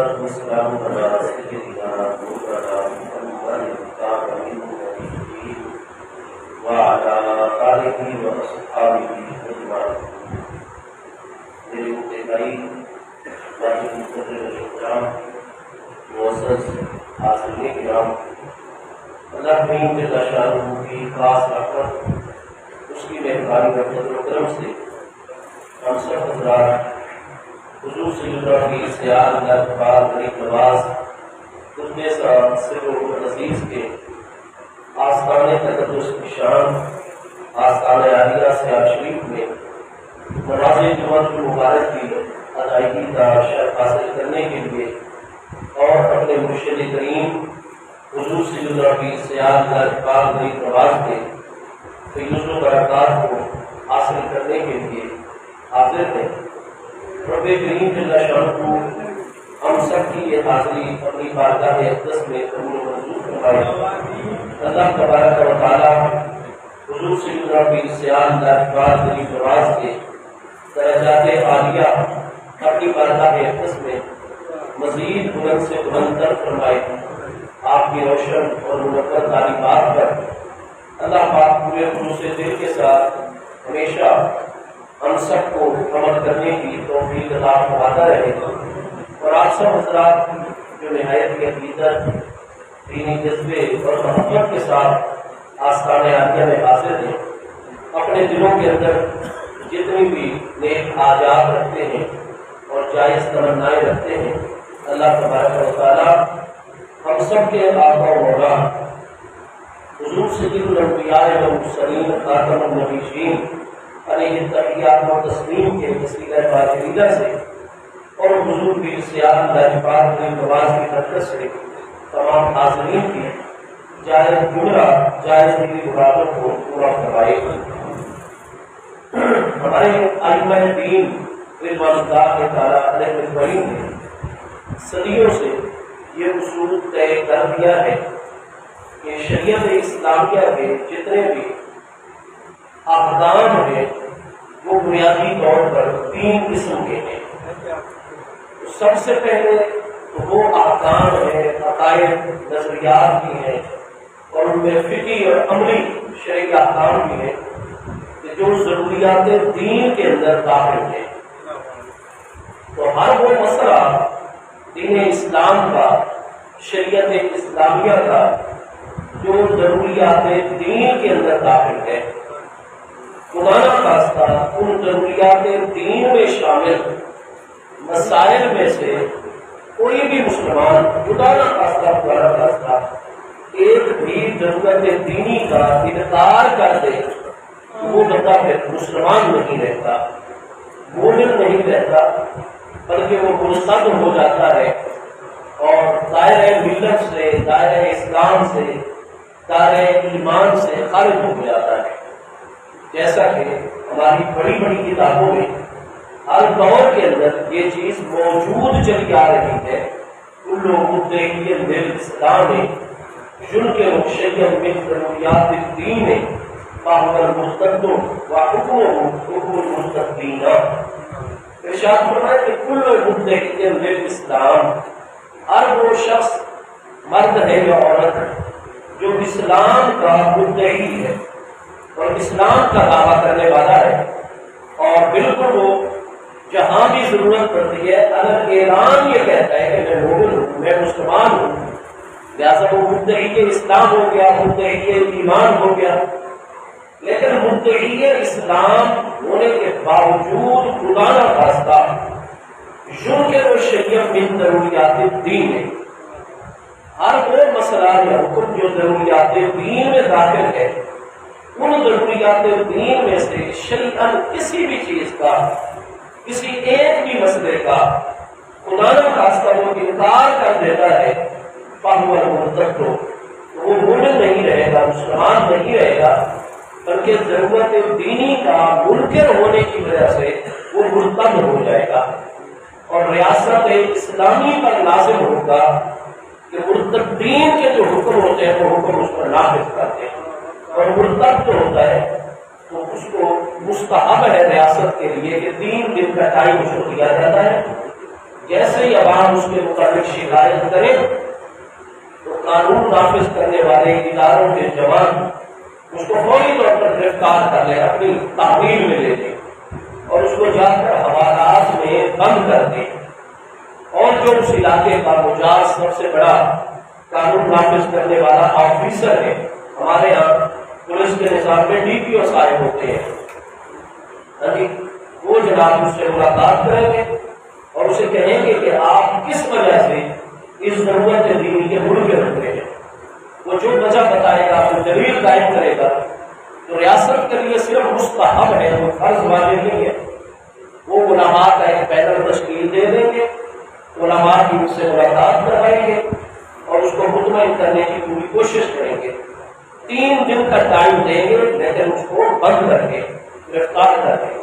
والسلام على سيدنا مولانا محمد وعلى آله وأصحابه أجمعين. میرے متقین معزز حاضرین کرام، اللہ جل شانہ کی خاص رحمت، اس کی مہربانی رحمت و کرم سے ہم سب حضرات حضور صلی اللہ علیہ وسلم غریب نواز خطبے سر و عزیز کے آستانِ تقدس کی شان آستانِ عالیہ سے شریف میں نماز جمعہ المبارک کی ادائیگی کا شرف حاصل کرنے کے لیے اور اپنے مرشد کریم حضور صلی اللہ علیہ وسلم غریب نواز کے فیض و برکات کو حاصل کرنے کے لیے حاضر ہیں. رب کریم جل شانہ ہم سب کی یہ حاضری اپنی بارگاہ اقدس میں قبول و منظور فرمائے. اللہ تبارک و تعالی حضور صلی اللہ علیہ وسلم غریب نواز کے درجات عالیہ اپنی بارگاہ اقدس میں مزید بلند سے بلند تر فرمائے. آپ کی روشن اور منور تعلیمات پر اللہ پاک پورے خلوص دل کے ساتھ ہمیشہ ہم سب کو عمل کرنے کی توفیق عطا فرماتا رہے. اور آپ سب حضرات جو نہایت کی عقیدت، دینی جذبے اور محبت کے ساتھ آستانِ عالیہ میں حاضر ہیں، اپنے دلوں کے اندر جتنی بھی نیک حاجات رکھتے ہیں اور جائز تمنائیں رکھتے ہیں، اللہ تبارک و تعالیٰ ہم سب کے آقا و مولا حضور سید الانبیاء والمرسلین خاتم النبیین علیہ التحیات و تسلیم کے وسیلہ باجریدہ سے اور حضور بھی سیاہ اللہ پاک غریب نواز کی برکت سے تمام حاضرین کی جائز جملہ جائز دلی مرادوں کو پورا فرمائے. ہمارے ائمہ دین رضوان اللہ تعالی علیہ اجمعین نے صدیوں سے یہ اصول طے کر دیا ہے کہ شریعت اسلامیہ کے جتنے بھی احکام ہیں وہ بنیادی طور پر 3 قسم کے ہیں. سب سے پہلے وہ احکام ہیں، عقائد، نظریات بھی ہیں اور ان میں فقہی اور عملی شرعی احکام بھی ہیں کہ جو ضروریات دین کے اندر داخل ہیں. تو ہر وہ مسئلہ دین اسلام کا، شریعت اسلامیہ کا جو ضروریات دین کے اندر داخل ہے، خدا نخواستہ ان ضروریات دین میں شامل مسائل میں سے کوئی بھی مسلمان خدا نخواستہ ایک بھی ضرورت دینی کا انکار کر دے، وہ بندہ پھر مسلمان نہیں رہتا، مومن نہیں رہتا، بلکہ وہ مرتد ہو جاتا ہے اور دائرہ ملت سے، دائرہ اسلام سے، دائرہ ایمان سے خارج ہو جاتا ہے. جیسا کہ ہماری بڑی بڑی کتابوں میں ہر دور کے اندر یہ چیز موجود چلی آ رہی ہے. کل مدعی اسلام ينكر شيئا من ضروريات الدين فهو المرتد وحكمه حكم المرتدين. ارشاد فرمایا کہ کل مدعی للاسلام، ہر وہ شخص مرد ہے یا عورت جو اسلام کا مدعی ہے اور اسلام کا دعویٰ کرنے والا ہے، اور بالکل وہ جہاں بھی ضرورت پڑتی ہے اگر اعلان یہ کہتا ہے کہ میں مومن ہوں، میں مسلمان ہوں، لہٰذا وہ مدعی اسلام ہو گیا، مدعی ایمان ہو گیا. لیکن مدعی اسلام ہونے کے باوجود خدا نخواستہ ينكر شيئا من ضروریات الدین، ہر وہ مسئلہ یا حکم جو ضروریات دین میں داخل ہے، ان ضروریات دین میں سے شرعاً کسی بھی چیز کا، کسی ایک بھی مسئلے کا خدا نخواستہ وہ انکار کر دیتا ہے، فهو المرتد، وہ مومن نہیں رہے گا، مسلمان نہیں رہے گا، بلکہ ضرورت دینی کا منکر ہونے کی وجہ سے وہ مرتد ہو جائے گا. اور ریاست اسلامی پر لازم ہوگا کہ مرتدین کے جو حکم ہوتے ہیں وہ حکم اس پر نافذ کرتے ہیں، اور مرتد جو ہوتا ہے تو اس کو مستحب ہے ریاست کے لیے کہ 3 دن کا ٹائم اس کو دیا جاتا ہے جیسے ہی عوام اس کے متعلق شکایت کرے تو قانون نافذ کرنے والے اداروں کے جوان اس کو فوری طور پر گرفتار کر لیں، اپنی تحویل میں لے لیں اور اس کو جا کر حوالات میں بند کر دیں، اور جو اس علاقے کا مجاز سب سے بڑا قانون نافذ کرنے والا آفیسر ہے، ہمارے یہاں پولیس کے نظام میں DPO صاحب ہوتے ہیں، وہ جناب اس سے ملاقات کریں گے اور اسے کہیں گے کہ آپ کس وجہ سے اس ضرورت دینی کے ملک رکھ رہے ہیں، وہ جو وجہ بتائے گا، وہ دلیل قائم کرے گا، تو ریاست کے لیے صرف مستحب ہے، وہ فرض واجب نہیں ہے۔ وہ علماء کا ایک پینل تشکیل دے دیں گے، علماء کی اس سے ملاقات کروائیں گے اور اس کو مطمئن کرنے کی پوری کوشش کریں گے۔ 3 دن کا ٹائم دیں گے، لیکن اس کو بند کر کے گرفتار کر کے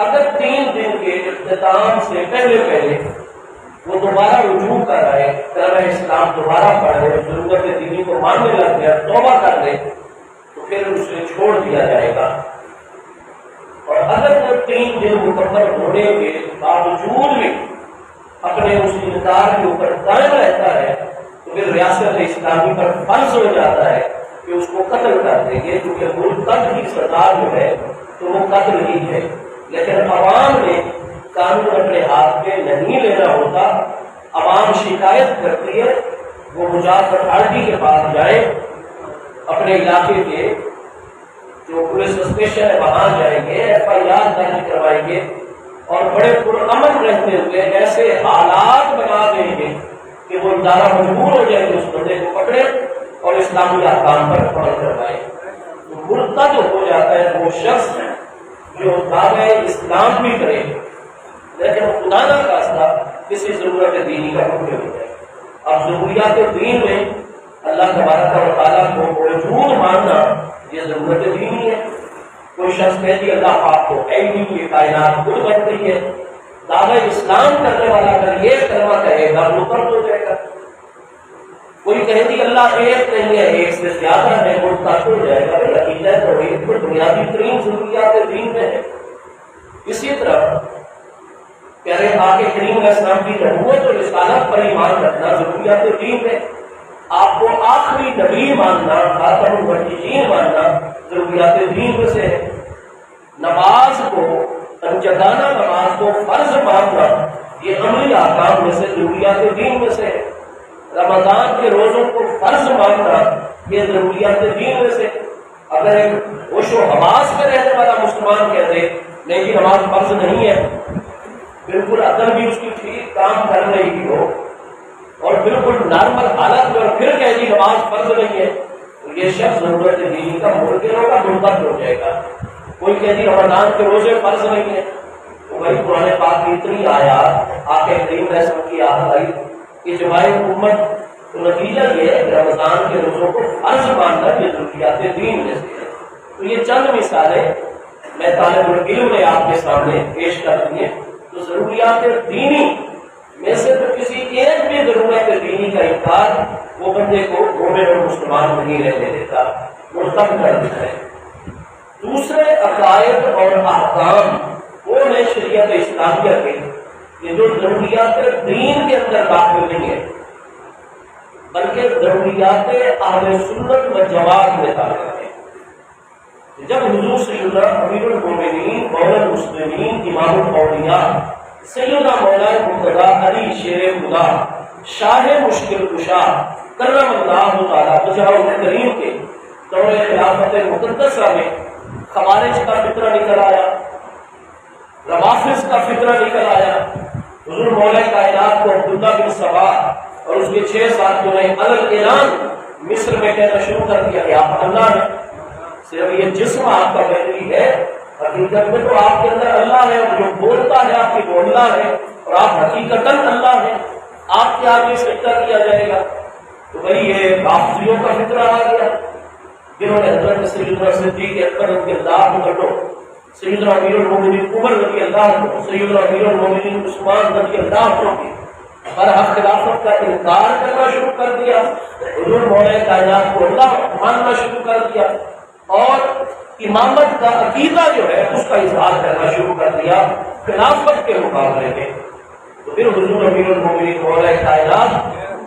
اگر 3 دن کے اختتام سے پہلے وہ دوبارہ رجوع کر رہے، کلمہ اسلام دوبارہ پڑھ رہے، ضرورت دینی کو ماننے لگ گیا، توبہ کر لے، تو پھر اسے چھوڑ دیا جائے گا۔ اور اگر وہ 3 دن مکمل ہونے کے باوجود بھی اپنے اس انکار کے اوپر قائم رہتا ہے تو پھر ریاست اسلامی پر فرض ہو جاتا ہے کہ اس کو قتل کر دیں گے، کیونکہ مرتد کی سزا جو ہے تو وہ قتل ہی ہے۔ لیکن عوام نے قانون اپنے ہاتھ میں نہیں لینا ہوتا، عوام شکایت کرتی ہے، وہ مجاز اتھارٹی کے پاس جائیں، اپنے علاقے کے جو پولیس اسٹیشن ہے وہاں جائیں گے، FIR درج کروائیں گے اور بڑے پرامن رہتے ہوئے ایسے حالات بنا دیں گے کہ وہ ادارہ مجبور ہو جائے کہ اس بندے کو پکڑے اور اسلامی احکام پر عمل کروائے۔ مرتد ہو جاتا ہے وہ شخص جو دعوے اسلام بھی کرے لیکن خدا نہ خواستہ کسی ضرورت دینی کا حکم ہو جائے۔ اب ضروریات دین میں اللہ تبارک و تعالیٰ کو موجود ماننا یہ ضرورت دینی ہے۔ کوئی شخص کہتی اللہ پاک کو ہے نہیں، یہ کائنات خود بن رہی ہے، دعوی اسلام کرنے والا اگر یہ کلمہ کہے گا مرتد ہو جائے گا۔ کوئی کہے گی اللہ ایک نہیں ہے، ایک سے زیادہ ہے، مرتد ہو جائے گا۔ عقیدہ توحید کو بنیادی ترین ضروریات دین میں ہے۔ اسی طرح پیارے آقا کریم علیہ السلام کی نبوت اور رسالت پر ایمان رکھنا ضروریات دین میں، آپ کو آخری نبی ماننا، خاتم المبشرین ماننا ضروریات دین میں سے ہے۔ نماز کو، پنجگانہ نماز کو فرض ماننا یہ عملی احکام میں سے ضروریات دین میں سے ہے۔ رمضان کے روزوں کو فرض ماننا یہ ضروریات دین میں سے۔ اگر ایک ہوش و حواس میں رہنے والا مسلمان کہہ دے نہیں جی نماز فرض نہیں ہے، بالکل عقل بھی اس کی ٹھیک کام کر رہی ہو اور بالکل نارمل حالت میں، اور پھر کہے گی نماز فرض نہیں ہے، تو یہ شخص ضرورت دینی کا مرتد ہوگا، مرتد ہو جائے گا۔ کوئی کہے گی رمضان کے روزے فرض نہیں ہے، تو بھائی قرآن پاک کی اتنی آیات آقا کریم علیہ السلام کی آئی اجماع امت، تو نتیجہ یہ ہے کہ رمضان کے روزوں کو فرض ماننا یہ ضروریات دین میں سے ہے۔ تو یہ چند مثالیں میں طالب العلم نے آپ کے سامنے پیش کر دی ہیں۔ تو ضروریات دینی میں سے تو کسی ایک بھی ضرورت دینی کا انکار وہ بندے کو مومن اور مسلمان نہیں رہنے دیتا، مرتد کر دیتا ہے۔ دوسرے عقائد اور احکام وہ ہے شریعت اسلامیہ کے یہ جو ضروریات دین کے اندر داخل نہیں ہے بلکہ ضروریات اہل سنت و جماعت میں داخل ہے۔ جب حضور سیدنا امیر المومنین مولا المسلمین امام الاولیاء سیدنا مولا مرتضی علی شیر خدا شاہ مشکل کشا کرم اللہ تعالیٰ وجہہ کریم کے دور خلافت مقدسہ میں خوارج کا فطرہ نکل آیا، روافض کا فطرہ نکل آیا۔ حضور مولا کائنات کو عبداللہ بن سبا اور اس کے 6 ساتھیوں نے الگ اعلان مصر میں کہنا شروع کر دیا کہ آپ اللہ ہیں، صرف یہ جسم آپ کا بہتری ہے، حقیقت میں تو آپ کے اندر اللہ ہے، اور جو بولتا ہے آپ کی بولنا ہے، اور آپ حقیقتاً اللہ ہیں، آپ کے آگے سجدہ کیا جائے گا۔ تو بھائی یہ رافضیوں کا فطرہ آ گیا، جنہوں نے حضرت سیدنا صدیق اکبر رضی اللہ عنہ، سیدنا امیر المومنین عمر رضی اللہ عنہ، سیدنا امیر المومنین عثمان رضی اللہ عنہ کی برحق خلافت کا انکار کرنا شروع کر دیا، حضور مولا کائنات کو اللہ ماننا شروع کر دیا، اور امامت کا عقیدہ جو ہے اس کا اظہار کرنا شروع کر دیا خلافت کے مقابلے میں۔ تو پھر حضور امیر المومنین مولا کائنات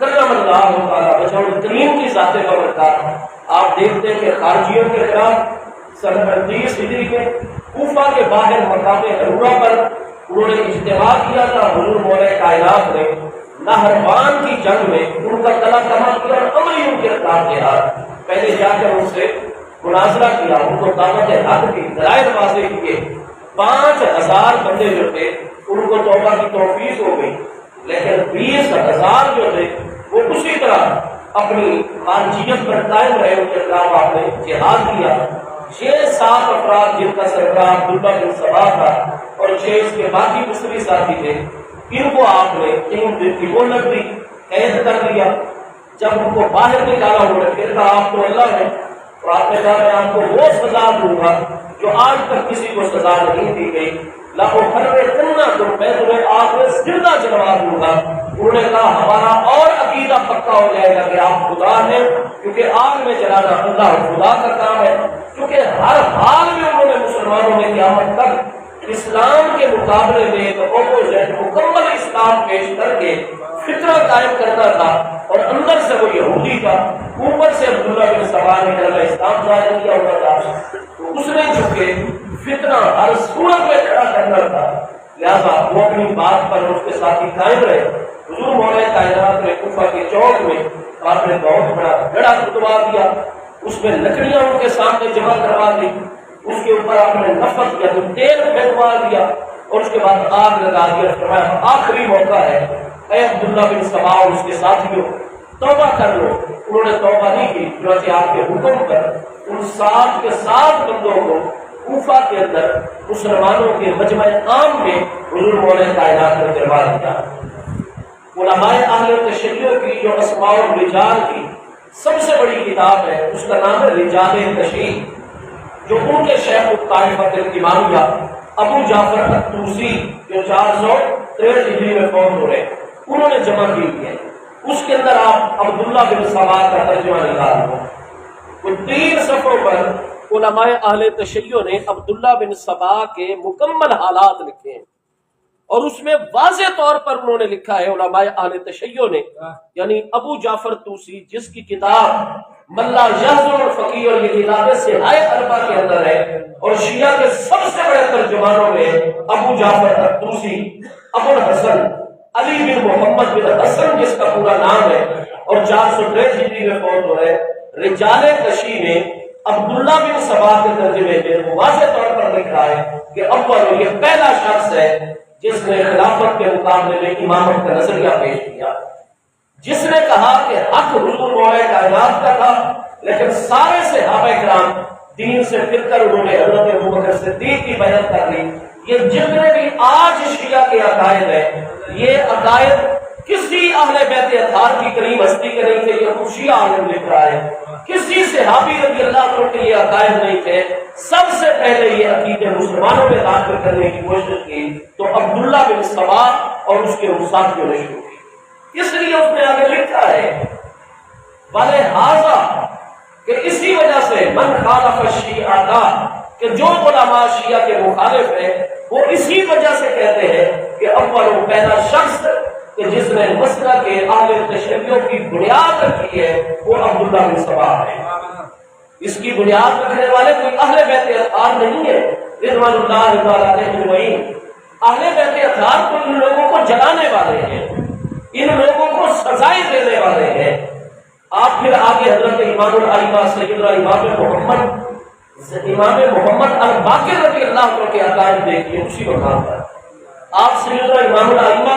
کرم اللہ تعالیٰ بچاؤ کریم کی ذات بابرکات آپ دیکھتے ہیں کہ خارجیوں کے خلاف سن 38 ہجری کے کوفہ کے باہر مقام حرورہ پر انہوں نے اجتماع کیا تھا. حضور مولا کائنات نے نہروان کی جنگ میں ان کا تلا کما کیا اور عملی ان کے خلاف جہاد. پہلے جا کر ان سے مناظرہ کیا, ان کو دعوت حق کی دلائل واضح کیے. 5000 بندے جو تھے ان کو توبہ کی توفیق ہو گئی, لیکن 20,000 جو تھے وہ اسی طرح اپنی خارجیت پر قائم رہے. ان کے خلاف آپ نے جہاد کیا. 6-7 افراد جن کا سربراہ عبداللہ بن سبا تھا اور 6 اس کے باقی مصری ساتھی تھے, ان کو آپ نے 3 دن کی مہلت دی, قید کر لیا. جب ان کو باہر نکالا انہوں نے پھر کہا آپ تو اللہ ہے, اور آپ نے کہا میں آپ کو وہ سزا دوں گا جو آج تک کسی کو سزا نہیں دی گئی. میں تمہیں آگ میں زندہ جلوا دوں گا. انہوں نے کہا ہمارا اور عقیدہ پکا ہو جائے گا کہ آپ خدا ہیں, کیونکہ آگ میں جلانا اللہ خدا کا کام ہے. کیونکہ ہر حال میں انہوں نے مسلمانوں میں قیامت تک اسلام کے مقابلے میں ایک اپوزٹ مکمل اسلام پیش کر کے فطرہ قائم کرنا تھا, اور اندر سے وہ یہودی تھا, اوپر سے عبداللہ بن سبا نے کلمہ اسلام ظاہر کیا ہوا تھا. تو اس نے چونکہ فتنہ ہر صورت میں کھڑا کرنا تھا, لہذا وہ اپنی بات پر اس کے ساتھ ہی قائم رہے. حضور مولا کائنات نے کوفہ کے چوک میں آپ نے بہت بڑا گڑھا کھدوا دیا, اس میں لکڑیاں ان کے سامنے جمع کروا دی, اس کے اوپر آپ نے نفت یا تو تیل پھینکوا دیا, اور اس کے بعد آگ لگا دیا. فرمایا آخری موقع ہے, اے عبداللہ بن سبا اور اس کے ساتھیوں توبہ کر لو. انہوں نے توبہ نہیں کی, چنانچہ آپ کے حکم پر ان 7 کے 7 بندوں کو کوفہ کے اندر مسلمانوں کے مجمع عام میں حضور مولا کائنات نے کروا دیا. علماء اہل تشیع کی جو اسماء الرجال کی سب سے بڑی کتاب ہے, اس کا نام ہے رجال تشیع, جو ان کے شیخ الطائفہ الامامیہ ابو جعفر الطوسی جو 463 ہجری میں فوت ہو رہے, انہوں نے جمع کی ہے. اس کے اندر آپ عبداللہ بن سبا کا ترجمہ نکال دو. وہ 3 صفحوں پر علماء اہل تشیع نے عبداللہ بن سبا کے مکمل حالات لکھے ہیں, اور اس میں واضح طور پر انہوں نے لکھا ہے علماء اہل تشیع نے, یعنی ابو جعفر طوسی جس کی کتاب ملا یحزن الفقیہ اور یہ کتاب صحائح اربع کے اندر ہے, اور شیعہ کے سب سے بڑے ترجمانوں میں ابو جعفر طوسی, ابو الحسن علی بن محمد بن حسن جس کا پورا نام ہے, اور 463 ہجری میں فوت ہو رہے. رجال تشیع میں عبداللہ بن سبا کے ترجمے میں واضح طور پر لکھا ہے کہ اول یہ پہلا شخص ہے جس نے خلافت کے مقابلے میں امامت کا نظریہ پیش کیا, جس نے کہا کہ حق حضور مولا کائنات کا تھا, لیکن سارے صحابہ کرام دین سے پھر کر انہوں نے حضرت ابوبکر صدیق کی بیعت کر لی. یہ جتنے بھی آج شیعہ کے عقائد ہیں, یہ عقائد کسی اہل بیت اطہار کی کریم ہستی کے نہیں تھے, یہ خود شیعہ عالم لکھ رہا ہے. کسی صحابی رضی اللہ عنہ کے یہ عقائد نہیں تھے. سب سے پہلے یہ عقیدے مسلمانوں میں داخل کرنے کی کوشش کی تو عبداللہ بن سبا اور اس کے ساتھیوں نے شروع کی. اس لیے اس نے آگے لکھا ہے وَلِهَٰذَا کہ اسی وجہ سے من خالف الشیعہ کہ جو علماء شیعہ کے مخالف ہیں وہ اسی وجہ سے کہتے ہیں کہ اول پہلا شخص کہ جس نے مسئلہ کے اہل تشیع کی بنیاد رکھی ہے وہ عبداللہ بن سبا ہے. اس کی بنیاد رکھنے والے کوئی اہل بیت اطہار نہیں ہے رضوان اللہ تعالیٰ اجمعین. اہل بیت اطہار تو ان لوگوں کو جلانے والے ہیں, ان لوگوں کو سزائیں دینے والے ہیں. آپ پھر آگے حضرت امام الائمہ سیدنا امام محمد الباقر رضی اللہ عنہ کے عقائد دیکھیے. اسی مقام پر آپ سیدنا امام الائمہ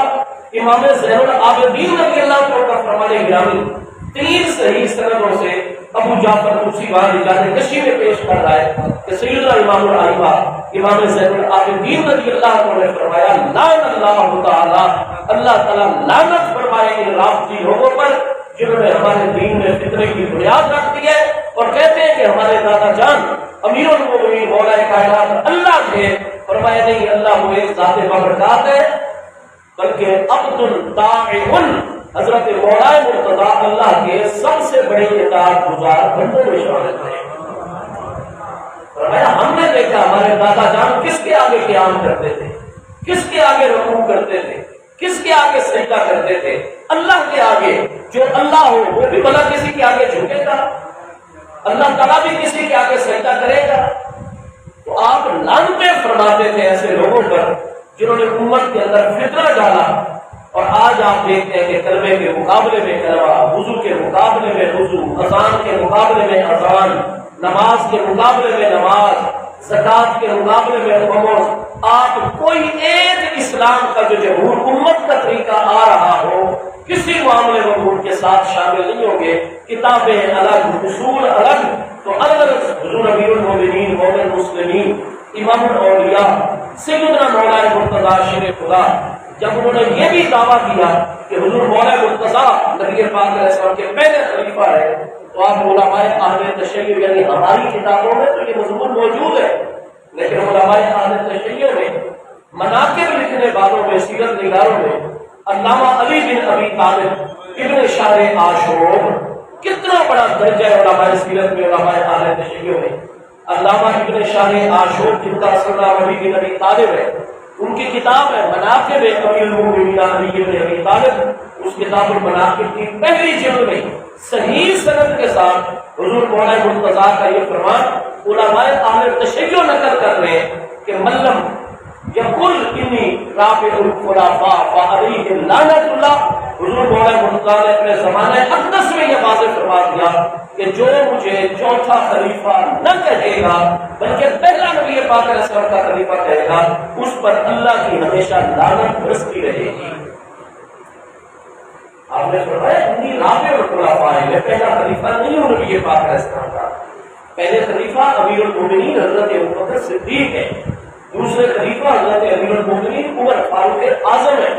امام زین العابدین رضی اللہ عنہ کا فرمان گرامی 3 صحیح سندوں سے ابو جعفر طوسی رجال تشیع میں پیش کر رہا ہے کہ سیدنا امام الائمہ امام زین العابدین رضی اللہ عنہ نے فرمایا لعن اللہ تعالی, اللہ تعالی لعنت فرمائے ان رافضی لوگوں پر جنہوں نے ہمارے دین میں فتنے کی بنیاد رکھ دی ہے اور کہتے ہیں کہ ہمارے دادا جان امیر المومنین مولا کائنات اللہ تھے. فرمایا نہیں, اللہ وہ ایک ذات بابرکات ہے بلکہ عبد طاع حضرت مولا مرتضیٰ اللہ کے سب سے بڑے اطاعت گزار بندوں میں شامل تھے. فرمایا ہم نے دیکھا ہمارے دادا جان کس کے آگے قیام کرتے تھے, کس کے آگے رکوع کرتے تھے, کس کے آگے سجدہ کرتے تھے؟ اللہ کے آگے. جو اللہ ہو وہ بھی بھلا کسی کے آگے جھکے گا؟ اللہ تعالیٰ بھی کسی کے آگے سجدہ کرے گا؟ تو آپ لعنتیں فرماتے تھے ایسے لوگوں پر جنہوں نے امت کے اندر فتنہ ڈالا. اور آج آپ دیکھتے ہیں کہ کلمے کے مقابلے میں کلمہ، وضو کے مقابلے میں وضو، اذان کے مقابلے میں اذان، نماز کے مقابلے میں نماز، زکات کے مقابلے میں خمس. آپ کوئی ایک اسلام کا جو جمہور امت کا طریقہ آ رہا ہو کسی معاملے میں ان کے ساتھ شامل نہیں ہوں گے. کتابیں الگ، اصول الگ. تو الگ الگ حضور امیر المومنین، مومن المسلمین، امام الاولیاء سیدنا مولانا مرتضیٰ شیر خدا جب انہوں نے یہ بھی دعویٰ کیا کہ حضور مولانا مرتضیٰ نبی پاک علیہ السلام کے پہلے خلیفہ ہے، تو آپ علماء اہل تشیع یعنی ہماری کتابوں میں تو یہ مضمون موجود ہے، لیکن علماء اہل تشیع میں مناقب لکھنے والوں میں، سیرت نگاروں میں علامہ علی بن ابی طالب ابن شہر عاشور، کتنا بڑا درجہ ہے علماء سیرت میں، علماء اہل تشیع میں. علامہ ابن شہر عاشور جن کا اصل نام علی بن ابی طالب ہے، ان کی کتاب ہے مناقب امیر المومنین علی بن ابی طالب. اس کتاب المناقب کی پہلی جلد میں صحیح سند کے ساتھ حضور مولانا مرتضیٰ کا یہ فرمان علماء اہل تشیع نقل کر رہے ہیں کہ ملم یقل انی رافع الخلفاء فعلیہ لعنۃ اللہ. حضور مولانا مرتضیٰ نے اپنے زمانہ اقدس میں یہ واضح فرما دیا کہ جو مجھے چوتھا خلیفہ نہ کہے گا بلکہ پہلا نبی پاک علیہ السلام کا خلیفہ کہے گا، اس پر اللہ کی ہمیشہ لعنت برستی رہے گی. آپ نے فرمایا انی رافع الخلفاء، میں پہلا خلیفہ نہیں ہوں نبی پاک علیہ السلام کا. پہلے خلیفہ امیر المومنین حضرت ابوبکر صدیق ہے، دوسرے خلیفہ حضرت امیر المومنین عمر فاروق اعظم ہے،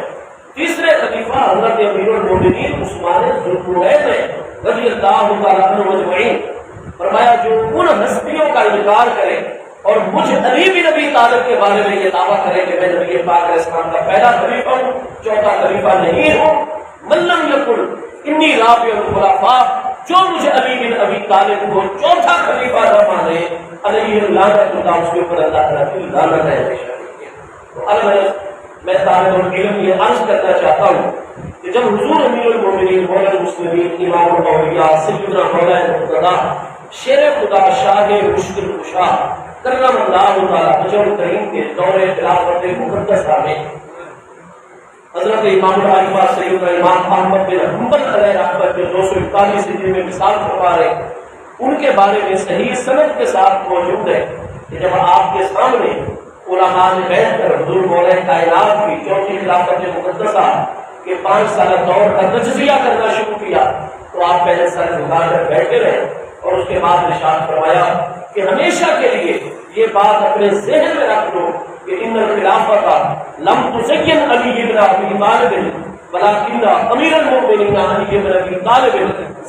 تیسرے خلیفہ حضرت امیر المومنین عثمان ذوالنورین ہے رضی اللہ تعالیٰ عنہ اجمعین. فرمایا جو ان ہستیوں کا انکار کرے اور مجھ علی بن ابی طالب کے بارے میں یہ دعویٰ کرے کہ میں نبی پاک علیہ السلام کا پہلا خلیفہ ہوں، چوتھا خلیفہ نہیں ہوں، من لم یقل انی رافع الخلفاء، جو مجھے علی بن ابی طالب کو چوتھا خلیفہ نہ مانے، علیہ لعنت اللہ، اس کے اوپر اللہ تعالیٰ کی لعنت ہے. تو الگ میں طالب العلم یہ عرض کرنا چاہتا ہوں کہ جب حضور امیر المومنین مولانا المسلمین امام الاولیاء سیدنا مولانا مرتضیٰ شیر خدا شاہ مشکل کشا کرم اللہ تعالیٰ وجہ الکریم کے دور خلافت مقدسہ میں حضرت امام العارفہ سیدنا امام احمد بن حنبل علیہ رحمت جو 241 ہجری میں مثال فرما رہے ان کے بارے میں صحیح سند کے ساتھ موجود ہے کہ جب آپ کے سامنے علماء نے بیٹھ کر حضور مولانا کائنات کی چوتھی خلافت مقدسہ کے 5 سالہ دور کا تجزیہ کرنا شروع کیا تو آپ پہلے سر جھکا کر بیٹھے رہے اور اس کے بعد ارشاد فرمایا کہ ہمیشہ کے لیے یہ بات اپنے ذہن میں رکھ لو کہ ان الخلافت لم تزین علی بن ابی طالب ولکن امیر المومنین علی بن ابی طالب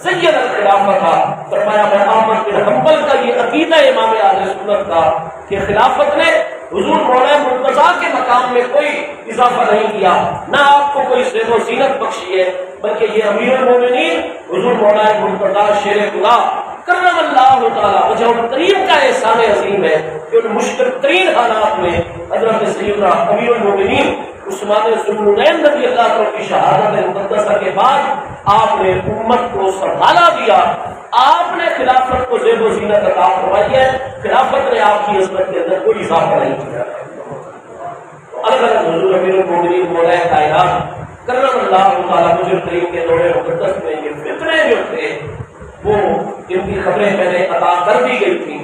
زین الخلافت. فرمایا میں احمد بن حنبل کا یہ عقیدہ امام اہل سنت کا کہ خلافت نے حضور مولانا مرتضیٰ کے مقام میں کوئی اضافہ نہیں کیا، نہ آپ کو کوئی زیب و زینت بخشی ہے، بلکہ یہ امیر المومنین حضور مولانا مرتضیٰ شیر خدا کرم اللہ تعالیٰ وجہ الکریم کا احسان عظیم ہے کہ ان مشکل ترین حالات میں حضرت سیدنا امیر المومنین عثمان ذوالنورین رضی اللہ عنہ کی شہادت مقدسہ کے بعد آپ نے امت کو سنبھالا دیا، آپ نے خلافت کو زیب و زینت عطا فرمائی ہے، خلافت نے آپ کی عظمت کے اندر کوئی اضافہ نہیں کیا. الگ الگ حضور امیر المومنین مولانا کائنات کرم اللہ تعالیٰ وجہ الکریم کے دور مقدس میں یہ فتنے جو تھے وہ جن کی خبریں پہلے عطا کر دی گئی تھی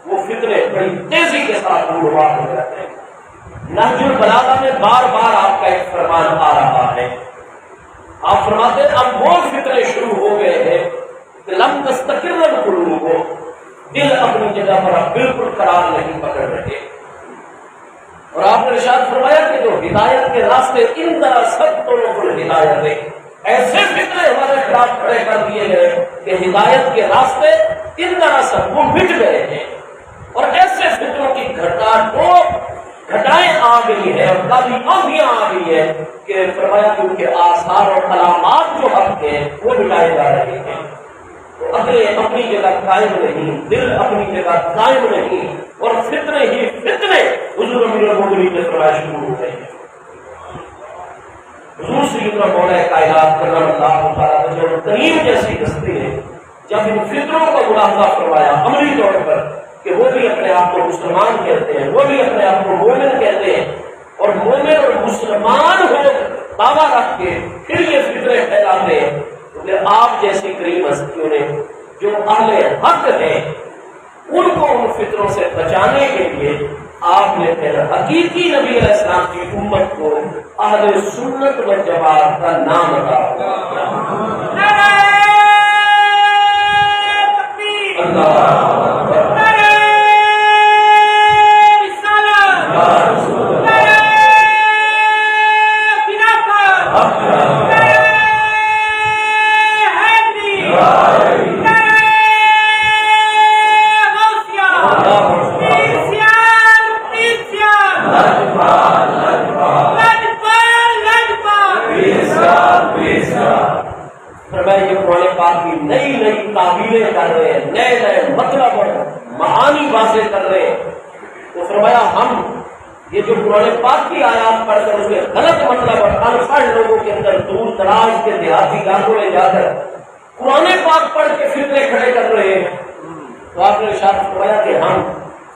وہ فتنے بڑی تیزی کے ساتھ رونما ہو جاتے ہیں. نہج البلاغہ میں بار بار آپ کا ایک فرمان آ رہا ہے، آپ فرماتے ہیں اب وہ فتنے شروع ہو گئے ہیں کہ لم تستقر القلوب، دل اپنی جگہ پر اب بالکل قرار نہیں پکڑ رہے. اور آپ نے ارشاد فرمایا کہ جو ہدایت کے راستے ان طرح سب طرق الہدایت ہے، ایسے فتنے ہمارے خلاف کھڑے کر دیے گئے کہ ہدایت کے راستے ان طرح سب وہ مٹ گئے ہیں، اور ایسے فتنوں کی گھٹائیں آ گئی ہے اور کافی آندیاں آ گئی ہے کہ فرمایا کہ ان کے آثار اور علامات جو حق ہیں وہ مٹائے جا رہے ہیں. عقلیں اپنی جگہ قائم نہیں، دل اپنی جگہ قائم نہیں، اور فتنے ہی فتنے حضور امیر المومنین کے فرمائش شروع ہو گئے ہیں. سیدنا مولا کائنات کرم اللہ تعالیٰ وجہ کریم جیسی ہستی نے جب ان فطروں کو ملاحظہ فرمایا عملی طور پر کہ وہ بھی اپنے آپ کو مسلمان کہتے ہیں، وہ بھی اپنے آپ کو مومن کہتے ہیں، اور مومن اور مسلمان ہو دعویٰ رکھ کے پھر یہ فطرے پھیلاتے ہیں، تو پھر آپ جیسی کریم ہستیوں نے جو اہل حق ہیں ان کو ان فطروں سے بچانے کے لیے آپ نے پھر حقیقی نبی علیہ السلام کی امت کو اہل سنت و جماعت کا نام عطا نئی نئی تعبیریں کر رہے ہیں، نئے نئے مطلب اور معانی واضح کر رہے ہیں، تو فرمایا ہم یہ جو قرآن پاک کی آیات پڑھ کر اس کے غلط مطلب اور انپڑھ لوگوں کے اندر دور دراز کے دیہاتی علاقوں میں جا کر قرآن پاک پڑھ کے فتنے کھڑے کر رہے ہیں، تو آپ نے ارشاد فرمایا کہ ہم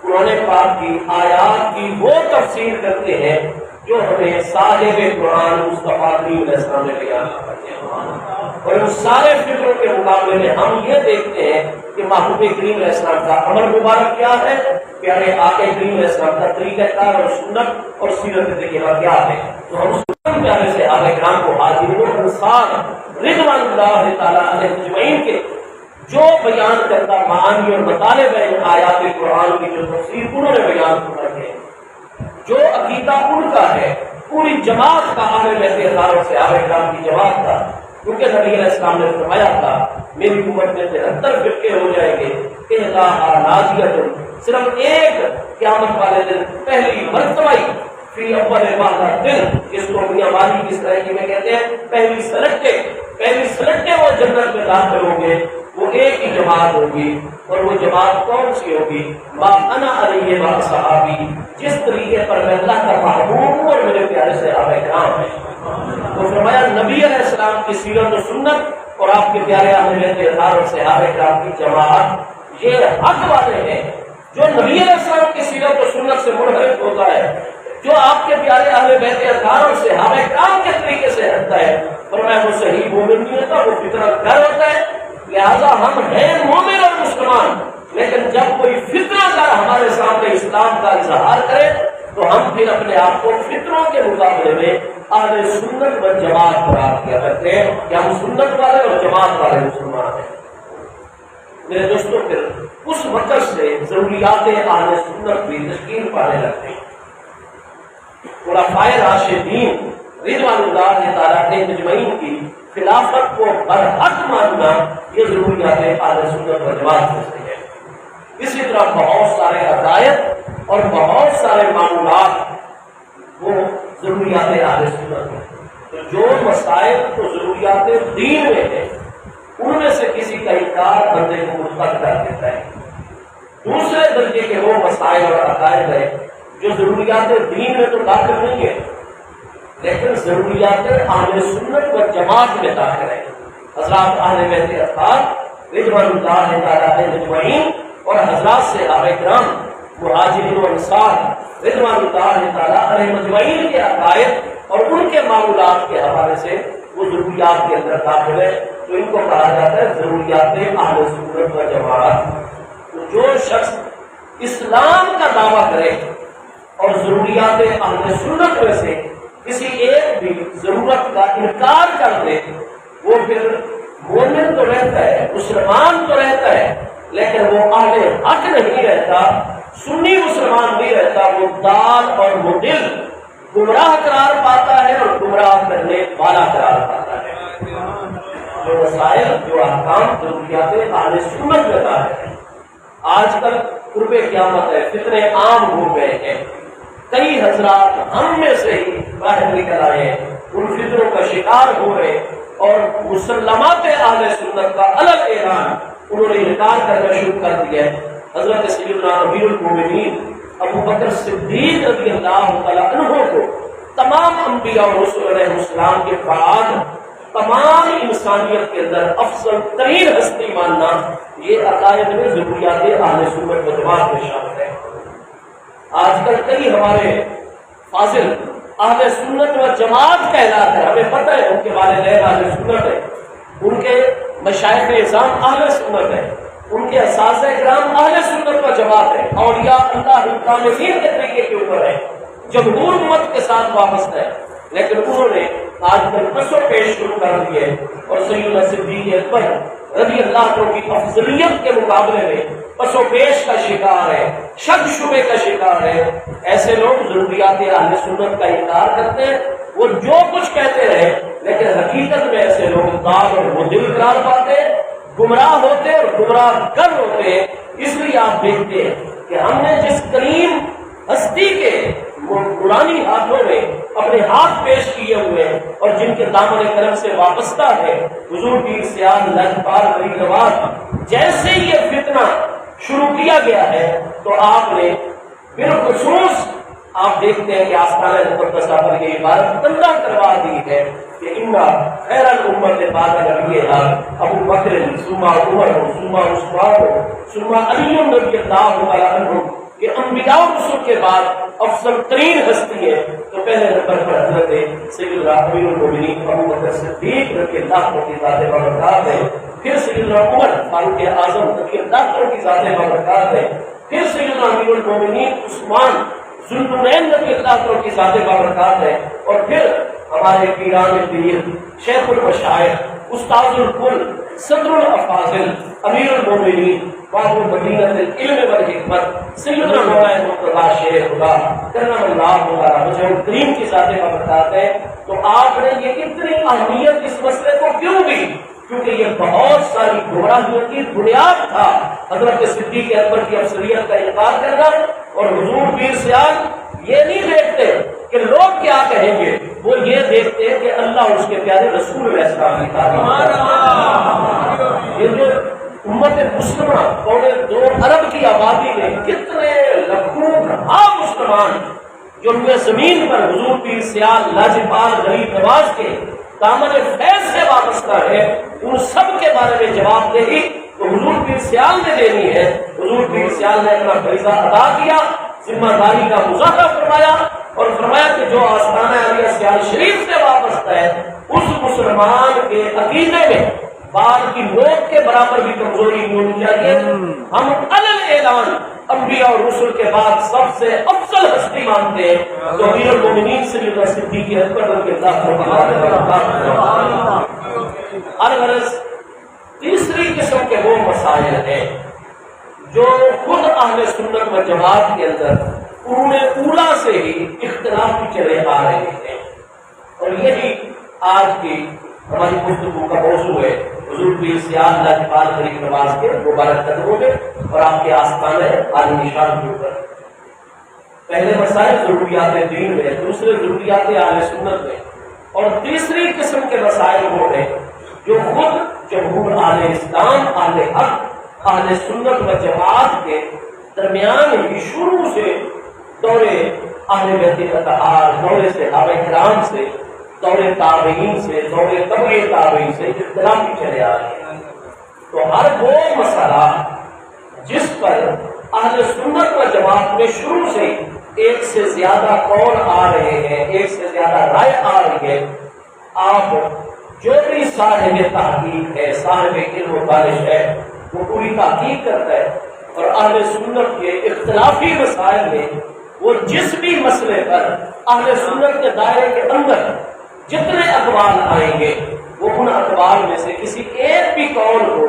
قرآن پاک کی آیات کی وہ تفسیر کرتے ہیں جو ہمیں صاحب قرآن مصطفیٰ علیہ السلام نے بیان کرتے ہیں، اور ان سارے فکروں کے مقابلے میں ہم یہ دیکھتے ہیں کہ محبوب کریم علیہ السلام کا عمل مبارک کیا ہے، پیارے آقا کریم علیہ السلام کا طریقہ کار اور سنت اور سیرت طریقہ کیا ہے، تو ہم اس پیارے سے صحابہ کرام کو حاضرین و انصار رضوان اللہ تعالیٰ علیہ اجمعین کے جو بیان کرتا معانی اور مطالب ہے آیات قرآن کی جو تفسیر انہوں نے بیان کر رکھے، جو عقیدہ ان کا ہے پوری جماعت کا اہل بیت اطہار سے صحابہ کرام کی جماعت کا، کیونکہ نبی علیہ السلام نے فرمایا تھا میری امت میں 73 فرقے ہو جائیں گے، صرف ایک قیامت والے دن پہلی مرتبہ فی اول والا دن، جس کو میاں والی کس طرح کی میں کہتے ہیں پہلی سلٹے وہ جنت میں داخل ہوں گے، وہ ایک ہی جماعت ہوگی، اور وہ جماعت کون سی ہوگی؟ ما انا علیہ و صحابی، جس طریقے پر میں اللہ کا محبوب ہوں اور میرے پیارے صحابہ کرام ہیں۔ تو فرمایا نبی علیہ السلام کی سیرت و سنت اور آپ کے پیارے اہل بیت اطہار اور صحابہ کرام کی جماعت یہ حق والے ہیں، جو نبی علیہ السلام کی سیرت و سنت سے منحرف ہوتا ہے، جو آپ کے پیارے اہل بیت اطہار اور صحابہ کرام کے طریقے سے ہٹتا ہے، فرمایا وہ صحیح مومن نہیں ہوتا، وہ فطرت گر ہوتا ہے۔ لہذا ہم ہیں مومن اور مسلمان، لیکن جب کوئی فتنہ گر ہمارے سامنے اسلام کا اظہار کرے تو ہم پھر اپنے آپ کو فطروں کے مقابلے میں اہل سنت و جماعت قرار کیا کرتے ہیں کہ ہم سنت والے اور جماعت والے مسلمان ہیں۔ میرے دوستوں، پھر اس وقت سے ضروریات اہل سنت بھی تشکیل پانے لگتے ہیں۔ خلفائے راشدین رضوان اللہ تعالیٰ اجمعین کی خلافت کو برحق ماننا یہ ضروریات اہل سنت و جماعت میں سے ہے۔ اسی طرح بہت سارے عقائد اور بہت سارے معمولات وہ ضروریات اہل سنت ہیں، تو جو مسائل تو ضروریات دین میں ہیں ان میں سے کسی کا انکار بندے کو مرتد کر دیتا ہے۔ دوسرے درجے کے وہ مسائل اور عقائد ہیں جو ضروریات دین میں تو داخل نہیں ہے لیکن ضروریات اہل سنت و جماعت میں داخل ہے۔ حضرات اہل بیت اطہار رضوان اللہ تعالیٰ اجمعین اور حضرات صحابہ کرام مہاجرین و انصار رضوان اللہ تعالیٰ علیہ اجمعین کے عقائد اور ان کے معمولات کے حوالے سے وہ ضروریات کے اندر داخل ہے، تو ان کو کہا جاتا ہے ضروریات اہل سنت و جماعت۔ تو جو شخص اسلام کا دعویٰ کرے اور ضروریات اہل سنت میں سے کسی ایک بھی ضرورت کا انکار کر دے، وہ پھر مومن تو رہتا ہے، مسلمان تو رہتا ہے، لیکن وہ اہل حق نہیں رہتا، سنی مسلمان نہیں رہتا، وہ ضال اور مضل گمراہ قرار پاتا ہے اور گمراہ کرنے والا قرار پاتا ہے۔ جو مسائل جو احکام ضروریات اہل سنت میں داخل ہیں، آج کل قرب قیامت ہے، فتنے عام ہو گئے ہیں، کئی حضرات ہم میں سے ہی باہر نکل آئے ہیں، ان فطروں کا شکار ہو رہے اور مسلمات اہل سنت کا الگ اعلان انہوں نے انکار کرنا شروع کر دیا ہے۔ حضرت سیدنا امیر المومنین ابو بکر صدیق رضی اللہ تعالیٰ عنہ کو تمام انبیاء اور رسول علیہ السلام کے بعد تمام انسانیت کے اندر افضل ترین ہستی ماننا، یہ عقائد میں ضروریات اہل سنت و جماعت میں شامل ہے۔ آج کل کئی ہمارے فاضل اہل سنت و جماعت کہلاتے ہیں، ہمیں پتہ ہے ان کے والدین اہل سنت ہے، ان کے مشائخ نظام اہل سنت ہے، ان کے اساتذہ کرام اہل سنت و جماعت ہے، اولیاء اللہ کاملین کے طریقے کے اوپر ہے، جمہور امت کے ساتھ وابستہ ہے، لیکن انہوں نے آج کل پسو پیش شروع کر دیے اور سیدنا صدیق اکبر رضی اللہ عنہ کی افضلیت کے مقابلے میں پسو پیش کا شکار ہے، شک شبے کا شکار ہے۔ ایسے لوگ ضروریات اہل سنت کا انکار کرتے ہیں، وہ جو کچھ کہتے رہے، لیکن حقیقت میں ایسے لوگ داغ اور مدل قرار پاتے، گمراہ ہوتے اور گمراہ گر ہوتے۔ اس لیے آپ دیکھتے ہیں کہ ہم نے جس کریم ہستی کے نورانی ہاتھوں میں اپنے ہاتھ پیش کیے ہوئے اور جن کے دامن کرم سے وابستہ ہے حضور پیر سیال لجپال غریب نواز، جیسے یہ فتنہ شروع کیا گیا ہے تو آپ نے بالخصوص آپ دیکھتے ہیں کہ آستانہ مقدسہ پر یہ عبارت تندہ کروا دی ہے کہ انا خیر الامت بعد نبیھا ابو بکر ثم عمر ثم عثمان ثم علی رضی اللہ عنہ، کہ انبیاء و رسول کے بعد افضل ترین ہستی ہے تو پہلے نمبر پر حضرت سیدنا امیر المومنین ابو بکر صدیق رضی اللہ عنہ کی ذات بابرکات ہے، پھر سیدنا عمر فاروق اعظم رضی اللہ عنہ کی ذات بابرکات ہے، پھر سیدنا امیر المومنین عثمان ذوالنورین رضی اللہ عنہ کی ذات بابرکات ہے، اور پھر ہمارے پیران پیر شیخ المشائخ استاد الکل صدر الافاضل امیر المومنین باب مدینہ العلم والحکمت سیدنا مولانا مرتضیٰ شیخ خدا کرم اللہ تعالی وجہ کریم کی ذات بابرکات ہے۔ تو آپ نے یہ اتنی اہمیت اس مسئلے کو کیوں دی؟ کیونکہ یہ بہت ساری گمراہیوں کی بنیاد تھا، حضرت صدیق اکبر کی افضلیت کا انکار کرنا، اور حضور پیر سیال یہ نہیں دیکھتے کہ لوگ کیا کہیں گے، وہ یہ دیکھتے ہیں کہ اللہ اور اس کے پیارے رسول علیہ السلام کی تعلیم۔ یہ جو امت مسلمہ 2.25 ارب کی آبادی میں کتنے لاکھوں مسلمان جو روئے زمین پر حضور پیر سیال لاجپال غریب نواز کے دامن فیض سے وابستہ ہے، ان سب کے بارے میں جواب دہی تو حضور پیر سیال نے دینی ہے۔ حضور پیر سیال نے اپنا فریضہ ادا کیا، ذمہ داری کا مظاہرہ فرمایا اور فرمایا کہ جو آستانہ عالیہ سیال شریف سے وابستہ ہے اس مسلمان کے عقیدے میں بال کی نوک کے برابر بھی کمزوری نہیں ہونی چاہیے۔ ہم علل اعلان انبیاء اور رسل کے بعد سب سے افضل ہستی مانتے ہیں تو امیر المومنین سیدنا صدیق اکبر رضی اللہ عنہ۔ الغرض تیسری قسم کے وہ مسائل ہیں جو خود اہل سنت و جماعت کے اندر قرون اولا سے ہی اختلاف چلے آ رہے ہیں، اور یہی آج کی ہماری گفتگو کا موضوع ہے، حضور پیر سیال لاجپال غریب نواز کے مبارک قدموں میں اور آپ کے آستانہ عالی نشان کے اوپر۔ پہلے مسائل ضروریات دین میں، دوسرے ضروریات اہل سنت میں، اور تیسری قسم کے مسائل وہ ہیں جو خود جمہور اہل اسلام، اہل حق، اہل سنت و جماعت کے درمیان ہی شروع سے دور اہل بیت اطہار، دور صحابہ کرام سے، دور تابعین سے، دور تبع تابعین سے اختلافی چلے آ رہے ہیں۔ تو ہر وہ مسئلہ جس پر اہل سنت و جماعت میں شروع سے ایک سے زیادہ قول آ رہے ہیں، ایک سے زیادہ رائے آ رہی ہے، آپ جو بھی صاحب تحقیق ہے، صاحب علم و دانش ہے، وہ پوری تحقیق کرتا ہے اور اہل سنت کے اختلافی مسائل میں وہ جس بھی مسئلے پر اہل سنت کے دائرے کے اندر جتنے اقوال آئیں گے وہ ان اقوال میں سے کسی ایک بھی قول کو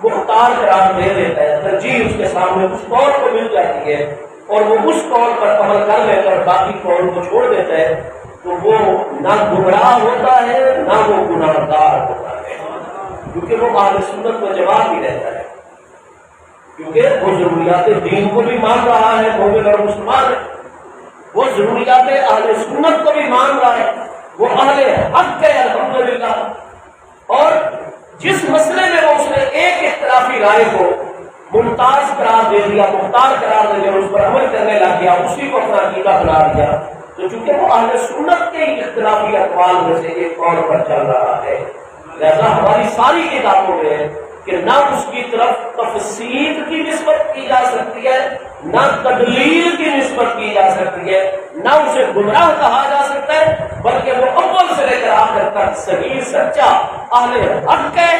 مختار قرار دے دیتا ہے، ترجیح اس کے سامنے اس قول کو مل جاتی ہے اور وہ اس قول پر عمل کر لیتا ہے اور باقی قول کو چھوڑ دیتا ہے، تو وہ نہ گمراہ ہوتا ہے نہ وہ گناہ گار ہوتا ہے، کیونکہ وہ اہل سنت و جماعت ہی رہتا ہے، کیونکہ وہ ضروریات دین کو بھی مان رہا ہے، مومن اور مسلمان ہے، وہ ضروریات اہل سنت کو بھی مان رہا ہے، وہ اہل حق ہے الحمدللہ، اور جس مسئلے میں وہ اس نے ایک اختلافی رائے کو ممتاز قرار دے دیا، مختار قرار دے دیا، اس پر عمل کرنے لگ گیا، اسی کو اپنا عقیدہ بنا دیا، تو چونکہ وہ اہل سنت کے اختلافی اقوال میں سے ایک قول پر چل رہا ہے، لہذا ہماری ساری کتابوں میں ہے کہ نہ اس کی طرف تفسیر کی نسبت کی جا سکتی ہے، نہ تدلیل کی نسبت کی جا سکتی ہے، نہ اسے گمراہ کہا جا سکتا ہے، بلکہ وہ اول سے لے کر آخر تک صحیح سچا اہل حق ہے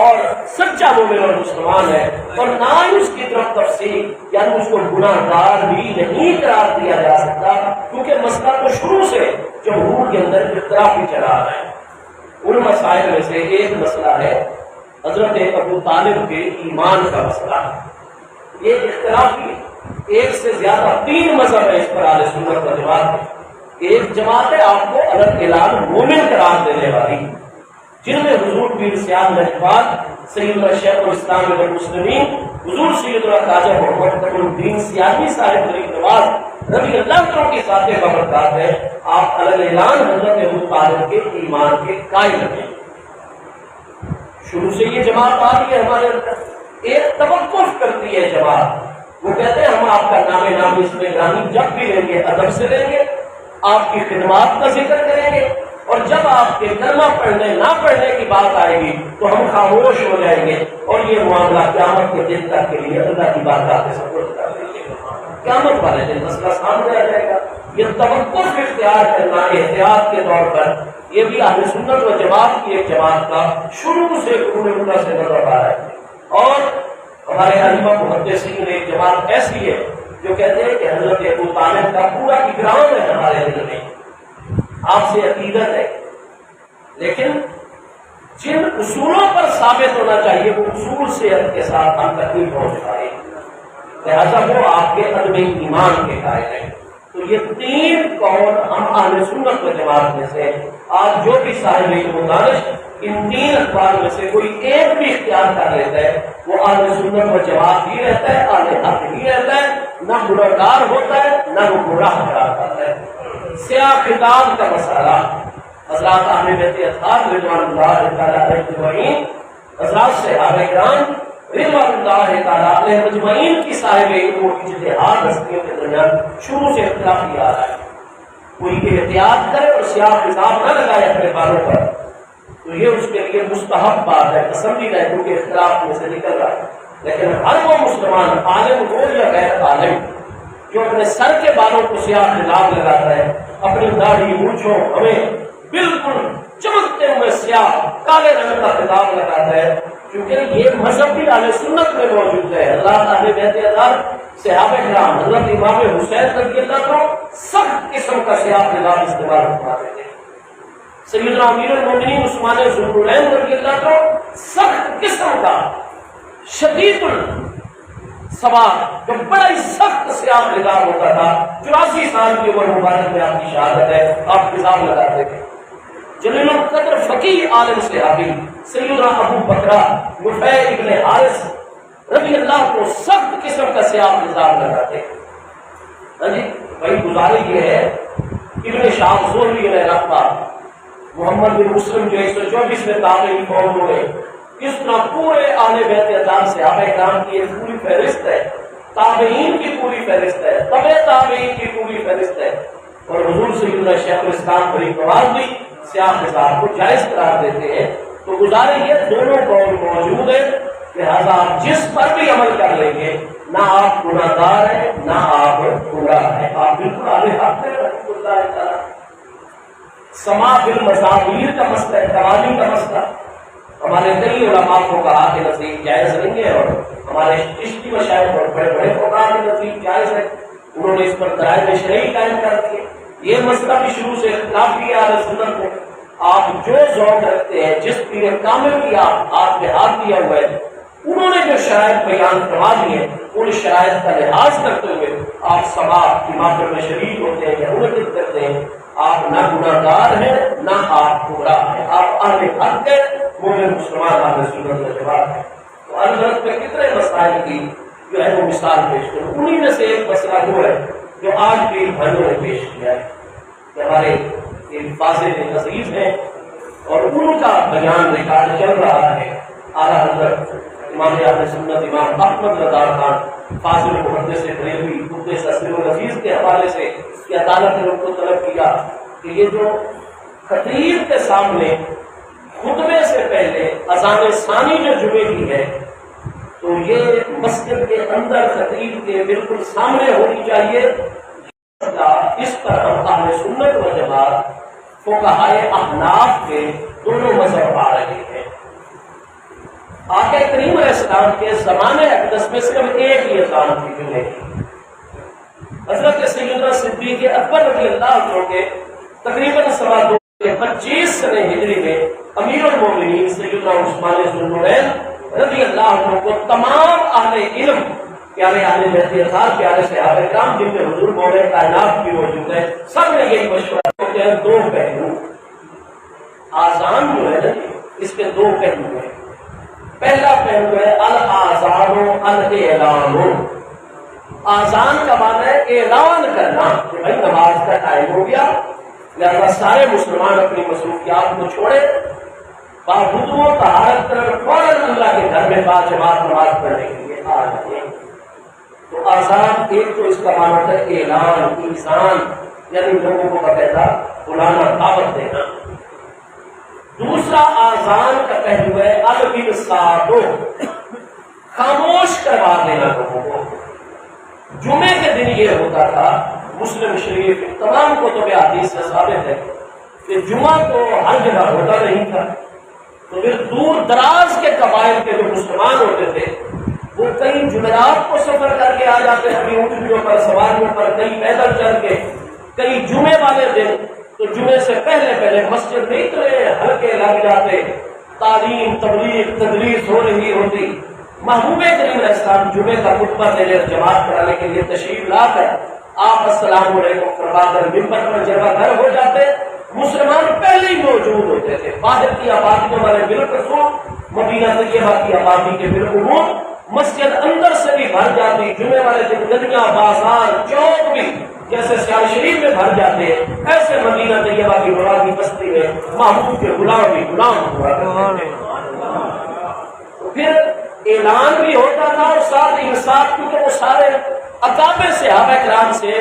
اور سچا مومن اور مسلمان ہے، اور نہ ہی اس کی طرف تفسیر یعنی اس کو گناہ گار بھی نہیں قرار دیا جا سکتا، کیونکہ مسئلہ تو شروع سے جمہور کے اندر اختلافی چلا رہا ہے۔ ان مسائل میں سے ایک مسئلہ ہے حضرت ابو طالب کے ایمان کا مسئلہ، یہ اختلافی ایک سے زیادہ 3 مذہب ہے اس پر اہل سنت و جماعت ہے۔ ایک جماعت ہے آپ کو الگ اعلان مومن قرار دینے والی، جن میں حضور پیر سیاہ نجفان، سیدنا شیخ الاسلام ابن مسلمین، حضور سیدنا خواجہ محمد تقی الدین سیاسی صاحب غریب نواز رضی اللہ عنہ کی ذات بابرکات ہے، آپ الگ اعلان حضرت ابو طالب کے ایمان کے قائل ہیں۔ شروع سے یہ جماعت آ رہی ہے ہمارے اندر، ایک توقف کرتی ہے جماعت، وہ کہتے ہیں ہم آپ کا نام اس میں گرامی جب بھی لیں گے ادب سے لیں گے، آپ کی خدمات کا ذکر کریں گے، اور جب آپ کے کلمہ پڑھنے نہ پڑھنے کی بات آئے گی تو ہم خاموش ہو جائیں گے، اور یہ معاملہ قیامت کے دن تک کے لیے اللہ کی بارگاہ کے سپرد کر دیں گے۔ قیامت والے دن مسئلہ سامنے آ جائے گا۔ یہ توقف اختیار کرنا احتیاط کے طور پر، یہ بھی اہل سنت و جماعت کی ایک جماعت کا شروع سے قرون سے نظر آ رہا ہے۔ اور ہمارے علماء محدثین نے ایک جماعت ایسی ہے جو کہتے ہیں کہ حضرت ابو طالب کا پورا اکرام ہے ہمارے دل میں، آپ سے عقیدت ہے، لیکن جن اصولوں پر ثابت ہونا چاہیے وہ اصول سے کے ساتھ ہم تک نہیں پہنچ پائے، لہٰذا وہ آپ کے عدم ایمان کے قائل ہیں۔ تو یہ 3 قول ہم اہل سنت و جماعت میں سے آج جو بھی صاحب علم و دانش ان 3 اقوال میں سے کوئی ایک بھی اختیار کر لیتا ہے وہ اہل سنت و جماعت ہی رہتا ہے، اہل حق ہی رہتا ہے، نہ گنہگار ہوتا ہے نہ وہ گمراہ قرار پاتا ہے۔ سیاہ خطاب کا مسئلہ حضرات اہل بیت اطہار رضوان اللہ تعالیٰ علیہ اجمعین، حضرات صحابہ کرام رضوان اللہ تعالیٰ علیہ اجمعین کی صاحب علم و اجتہاد ہستیوں کے درمیان شروع سے اختلاف کیا آ رہا ہے۔ کوئی احتیاط کرے اور سیاہ خطاب نہ لگائے اپنے بالوں پر تو یہ اس کے لیے مستحب بات ہے، پسندیدہ ہے، کیونکہ اختلاف میں سے نکل رہا ہے۔ لیکن ہر وہ مسلمان عالم ہو یا غیر عالم جو اپنے سر کے بالوں کو سیاہ خطاب لگاتا ہے، اپنی داڑھی مونچھوں ہمیں بالکل چمکتے ہوئے سیاہ کالے رنگ کا خطاب لگاتا ہے، کیونکہ یہ مذہب بھی اہل سنت میں موجود ہے۔ اللہ تعالی بیت اطہار صحابہ کرام حضرت امام حسین رضی اللہ عنہ سخت قسم کا سیاہ خطاب استعمال فرماتے تھے، سیدنا امیر المومنین عثمان ذوالنورین رضی اللہ عنہ سخت قسم کا شدید السواد جو بڑا ہی سخت سیاہ خطاب ہوتا تھا، 84 سال کی عمر مبارک میں آپ کی شہادت ہے، آپ خطاب لگاتے تھے۔ جلیل القدر فقیہ عالم صحابی سیدنا ابو بکر نفیع ابن حارث رضی اللہ کو سخت قسم کا سیاہ خطاب لگاتے۔ جی بھائی گزارش یہ ہے، ابن شہاب زہری علیہ رحمہ، محمد بن مسلم جو 124 میں تابعین فوت ہوئے، اس طرح پورے اہل بیت اطہار صحابہ کرام کی ایک پوری فہرست ہے، تابعین کی پوری فہرست ہے، تبع تابعین کی پوری فہرست ہے، اور حضور سیدنا شیخ الاسلام غریب نواز بھی سیاہ خطاب کو جائز قرار دیتے ہیں۔ تو گزارش یہ دونوں قول موجود ہے، لہذا آپ جس پر بھی عمل کر لیں گے نہ آپ گناہ گار ہیں نہ آپ گمراہ ہیں، آپ بالکل اہل حق ہیں رحمۃ اللہ تعالیٰ۔ سما بالمزامیر کا مسئلہ ہے، قوالی کا مسئلہ ہمارے کئی علماء کو کہا کہ نزدیک جائز نہیں ہے، اور ہمارے چشتی مشائخ اور بڑے بڑے فقہاء کے نزدیک جائز ہے، انہوں نے اس پر دلائل شرعی قائم کر دیے۔ یہ مسئلہ بھی شروع سے اختلاف کیا اہل سنت میں، آپ جو ذوق رکھتے ہیں، جس پیر کامل کی آپ ہاتھ میں ہاتھ دیا ہوا ہے، انہوں نے جو شرائط بیان کروا دی ہیں ان شرائط کا لحاظ کرتے ہوئے آپ سماعت کی محفل میں شریک ہوتے ہیں یا منعقد کرتے ہیں، آپ نہ گناہ گار ہیں نہ آپ گمراہ ہیں، آپ اہل حق ہیں، مومن مسلمان اہل سنت و جماعت ہیں۔ تو الحمد میں کتنے مسائل کی جو ہے وہ مثال پیش کروں، انہیں میں سے ایک مسئلہ جو ہے جو آج بھی بھائیوں نے پیش کیا ہے کہ ہمارے فاضل عزیز ہیں اور ان کا بیان ریکارڈ چل رہا ہے، اعلیٰ حضرت امام اہل سنت امام احمد رضا خان فاضل محدث بریلوی قدس سر العزیز کے حوالے سے اس کی عدالت نے ان کو طلب کیا کہ یہ جو خطیب کے سامنے خطبے سے پہلے اذان ثانی جو جمعے کی ہے تو یہ مسجد کے اندر خطیب کے بالکل سامنے ہونی چاہیے. اس پر ہم اہل سنت و جماعت فقہائے احناف کے دونوں مذہب آ رہے ہیں. آقا کریم علیہ السلام کے زمانے اقدس میں صرف ایک ہی اذان تھی جمعے کی. حضرت سیدنا صدیق اکبر رضی اللہ عنہ کے تقریباً 25 سنہ ہجری میں امیر المومنین سیدنا عثمان ذو النورین رضی اللہ عنہ کو تمام اہل علم پیارے اہل بیت اطہار پیارے صحابہ کرام جن میں حضور مولا کائنات بھی موجود ہے سب نے یہی مشورہ کیا. دو پہلو آذان جو ہے اس کے دو پہلو ہیں. پہلا پہلو ہے الاذان الاعلان. آذان کا معنی ہے اعلان کرنا کہ بھائی نماز کا ٹائم ہو گیا لہذا سارے مسلمان اپنی مصروفیات کو چھوڑے باوضو طہارت کر فوراً اللہ کے گھر میں باجماعت نماز پڑھنے کے لیے آ جائیں. تو آزان ایک تو اس کا معنی ہوتا ہے اعلان انسان یعنی لوگوں کو باقاعدہ بلانا دعوت دینا. دوسرا آزان کا پہلو ہے الانصات خاموش کروا دینا لوگوں کو. جمعے کے دن یہ ہوتا تھا مسلم شریف تمام کتب حدیث سے ثابت ہے کہ جمعہ تو ہر جگہ ہوتا نہیں تھا. تو پھر دور دراز کے قبائل کے جو مسلمان ہوتے تھے وہ کئی جمعرات کو سفر کر کے آ جاتے اپنی اونٹنیوں پر سواریوں پر کئی پیدل چل کے کئی جمعے والے دن تو جمعے سے پہلے مسجد میں اتنے ہلکے لگ جاتے تعلیم تبلیغ تدریس ہو رہی ہوتی. محبوب کریم علیہ السلام جمعے کا خطبہ دینے جماعت کرانے کے لیے تشریف لا کر آپ السلام علیکم فرما کر ممبر پر جگہ گھر ہو جاتے. مسلمان پہلے ہی موجود ہوتے تھے. باہر کی آبادیوں والے بالخصوص مدینہ طیبہ کی آبادی کے بالعموم مسجد اندر سے بھی بھر جاتی. جمعے والے دن گلیاں بازار چوک بھی جیسے سیال شریف میں بھر جاتے ہیں ایسے مدینہ طیبہ کی مرادی بستی میں محبوب کے غلام بھی غلام ہوا کرتے تھے. پھر اعلان بھی ہوتا تھا اور ساتھ انصاف کیونکہ وہ سارے اکابر صحابہ کرام سے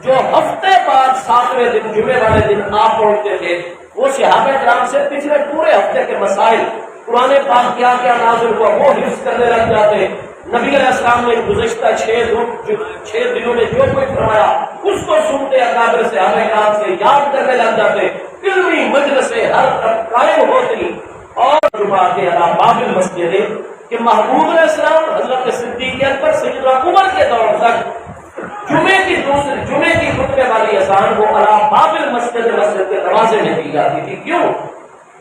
جو ہفتے بعد 7ویں دن جمعے والے دن آپ پہنچتے تھے وہ صحابہ کرام سے پچھلے پورے ہفتے کے مسائل قرآن پاک کیا کیا نازل ہوا وہ حفظ کرنے لگ جاتے. نبی علیہ السلام نے گزشتہ 6 دنوں میں جو کچھ فرمایا اس کو سنتے اکابر صحابہ کرام سے یاد کرنے لگ جاتے. علمی مجلسیں ہر طرف قائم ہوتی اور جمعہ کے باب المسجد کہ محبوب علیہ السلام حضرت صدیق اکبر سیدنا عمر کے دور تک جمعے کی خطبے والی اذان کو باب المسجد مسجد کے دروازے میں دی جاتی تھی.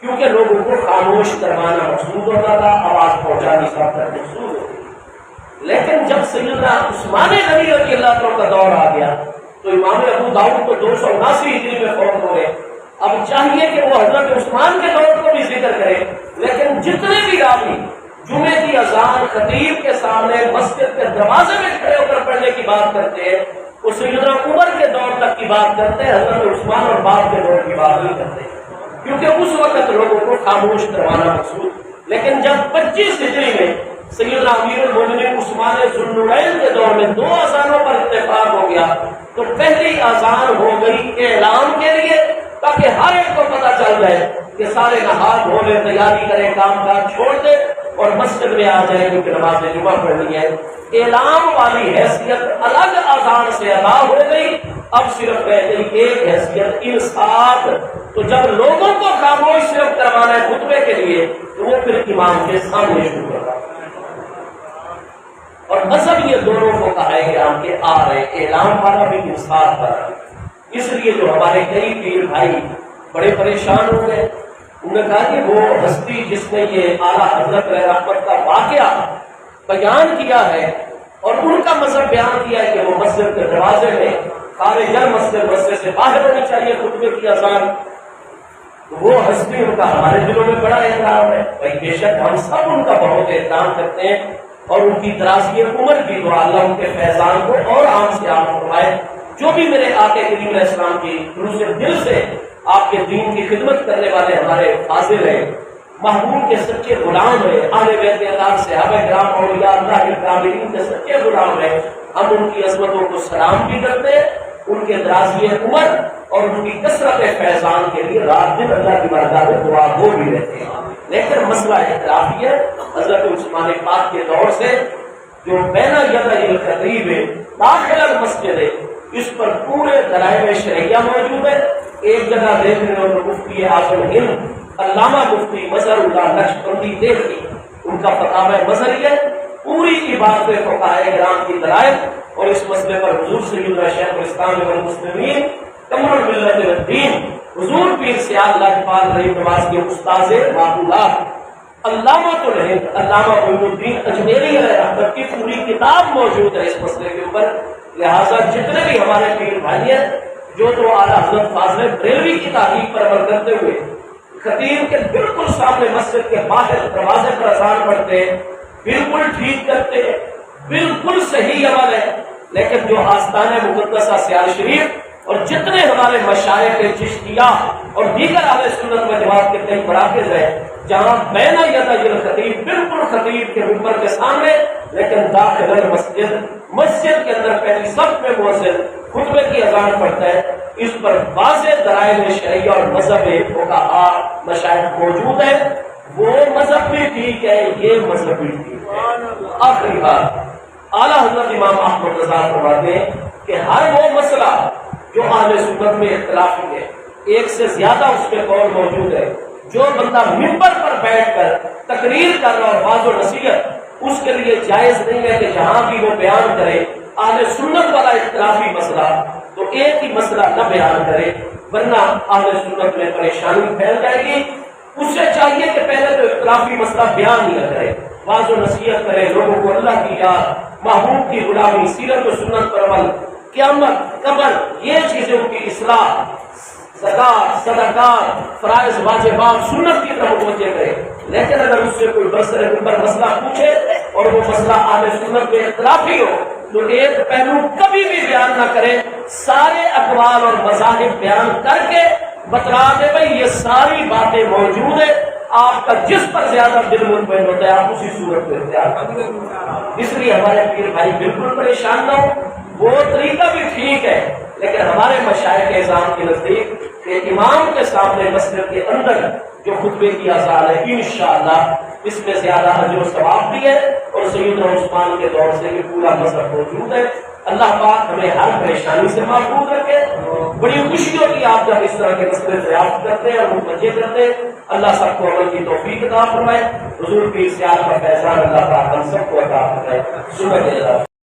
کیونکہ لوگوں کو خاموش کروانا مقصود ہوتا تھا آواز پہنچانی سب تک مقصود ہوتی. لیکن جب سیدنا عثمان غنی رضی اللہ عنہ کا دور آ گیا تو امام ابو داؤد کو 279 ہجری میں فوت ہو گئے. اب چاہیے کہ وہ حضرت عثمان کے دور کو بھی ذکر کرے لیکن جتنے بھی راوی جمعے کی اذان خطیب کے سامنے مسجد کے دروازے میں کھڑے ہو کر پڑھنے کی بات کرتے ہیں وہ سیدنا عمر کے دور تک کی بات کرتے ہیں. حضرت عثمان اور بعد کے دور کی بات نہیں کرتے کیونکہ اس وقت لوگوں کو خاموش کروانا مقصود. لیکن جب 25 ہجری میں سیدنا امیر المومنین عثمان ذو النورین کے دور میں 2 اذانوں پر اتفاق ہو گیا تو پہلی اذان ہو گئی اعلان کے لیے تاکہ ہر ایک کو پتہ چل جائے کہ سارے نہا دھو لے تیاری کریں کام کاج چھوڑ دے اور مسجد میں آ جائے کیونکہ نماز جمعہ پڑھنی ہے. اعلان والی حیثیت الگ اذان سے ادا ہو گئی. اب صرف رہ گئی ایک حیثیت انصات. تو جب لوگوں کو خاموش صرف کروانا ہے خطبے کے لیے تو وہ پھر امام کے سامنے شروع کرتا اور مذہب یہ دونوں کو کہا ہے کرام کے آ رہے اعلان والا بھی انصات والا بھی. اس لیے جو ہمارے کئی پیر بھائی بڑے پریشان ہو گئے انہوں نے کہا کہ وہ ہستی جس نے یہ اعلیٰ حضرت رحمت کا واقعہ بیان کیا ہے اور ان کا مذہب بیان کیا ہے کہ وہ مسجد کے دروازے میں خارج مسجد سے باہر ہونی چاہیے خطبے کی اذان. وہ ہستی ان کا ہمارے دلوں میں بڑا احترام ہے بھائی. بے شک ہم سب ان کا بہت احترام کرتے ہیں اور ان کی درازی عمر کی دعا اللہ ان کے فیضان کو اور عام سے عام فرمائے. جو بھی میرے آقا کریم علیہ السلام کی روح سے دل سے آپ کے دین کی خدمت کرنے والے ہمارے فاضل ہیں محبوب کے سچے غلام ہیں، اہل بیت اللہ صحابہ کرام اولیاء اللہ کے کاملین کے سچے غلام ہیں، ہم ان کی عظمتوں کو سلام بھی کرتے ہیں، ان کے درازی عمر اور ان کی کثرت فیضان کے لیے رات دن اللہ کی بارگاہ میں دعا گو بھی رہتے ہیں۔ لیکن مسئلہ اختلافی ہے، حضرت عثمان پاک کے دور سے جو بین یدی الخطیب داخل المسجد ہے، اس پر پورے دلائل شرعیہ موجود ہے۔ ایک جگہ دیکھ رہے ہو تو مفتی اعظم ہند علامہ مفتی مظہر اللہ نقشبندی دیکھی، ان کا فتاوی مظہری ہے، پوری عبارت فقہائے کرام کی دلائل اور اس مسئلے پر حضور سیدنا شیخ الاسلام والمسلمین کمر الملت والدین حضور پیر سیاد لاجپال غریب نواز کے استاذ معقولات علامہ الہند علامہ معین الدین اجمیری علیہ رحمت کی پوری کتاب موجود ہے اس مسئلے کے اوپر۔ لہٰذا جتنے بھی ہمارے پیر بھائی ہیں جو تو اعلیٰ حضرت فاضل بریلوی کی تحقیق پر عمل کرتے ہوئے خطیب کے بالکل سامنے مسجد کے باہر دروازے پر اذان پڑھتے ہیں، بالکل ٹھیک کرتے ہیں، بالکل صحیح عمل ہے، لیکن جو آستانہ مقدسہ سیال شریف اور جتنے ہمارے مشائخ چشتیہ اور دیگر اہل سنت و جماعت کے کئی مراکز ہیں جہاں بین یدی الخطیب بالکل خطیب کے منبر کے سامنے، لیکن داخل مسجد کے اندر پہلی صف میں مؤذن خطبے کی اذان پڑھتا ہے، اس پر واضح دلائل شرعیہ اور مذہب فقہا مشائخ موجود ہے۔ وہ مذہب بھی ٹھیک ہے، یہ مذہب بھی ٹھیک ہے۔ آخری بات، اعلیٰ حضرت امام احمد رضا فرماتے ہیں کہ ہر وہ مسئلہ جو اہل سنت میں اختلافی ہے، ایک سے زیادہ اس میں قول موجود ہے، جو بندہ منبر پر بیٹھ کر تقریر کر رہا اور واضح و نصیحت، اس کے لیے جائز نہیں ہے کہ جہاں بھی وہ بیان کرے اہل سنت والا اختلافی مسئلہ تو ایک ہی مسئلہ نہ بیان کرے، ورنہ اہل سنت میں پریشانی پھیل جائے گی۔ اس سے چاہیے کہ پہلے تو اختلافی مسئلہ بیان نہیں کرے، واضح و نصیحت کرے، لوگوں کو اللہ کی یاد، محبوب کی غلامی، سیرت و سنت پر عمل، قیامت، قبر، یہ چیزوں کی اصلاح، زکات، صدقات، فرائض، واجبات، سنت کی طرف متوجہ کرے۔ لیکن اگر اس سے کوئی برسر پر مسئلہ پوچھے اور وہ مسئلہ اہل سنت میں اختلافی ہو تو ایک پہلو کبھی بھی بیان نہ کرے، سارے اقوال اور مذاہب بیان کر کے بتلا دے بھائی یہ ساری باتیں موجود ہیں، آپ کا جس پر زیادہ دل مطمئن ہوتا ہے آپ اسی صورت کو اختیار کریں۔ اس لیے ہمارے پیر بھائی بالکل پریشان نہ ہو، وہ طریقہ بھی ٹھیک ہے، لیکن ہمارے مشائخ اعظام کے نزدیک کہ امام کے سامنے مسجد کے اندر جو خطبے کی اذان ہے انشاءاللہ اس میں زیادہ اجر و ثواب بھی ہے، اور سیدنا عثمان کے دور سے بھی پورا مذہب موجود ہے۔ اللہ پاک ہمیں ہر پریشانی سے محفوظ رکھے۔ بڑی خوشی ہوتی ہے آپ جب اس طرح کے مسئلے دریافت کرتے ہیں اور متوجہ کرتے ہیں۔ اللہ سب کو عمل کی توفیق عطا فرمائے۔ حضور پیر سیال کا فیضان اللہ پاک ہم سب کو عطا فرمائے۔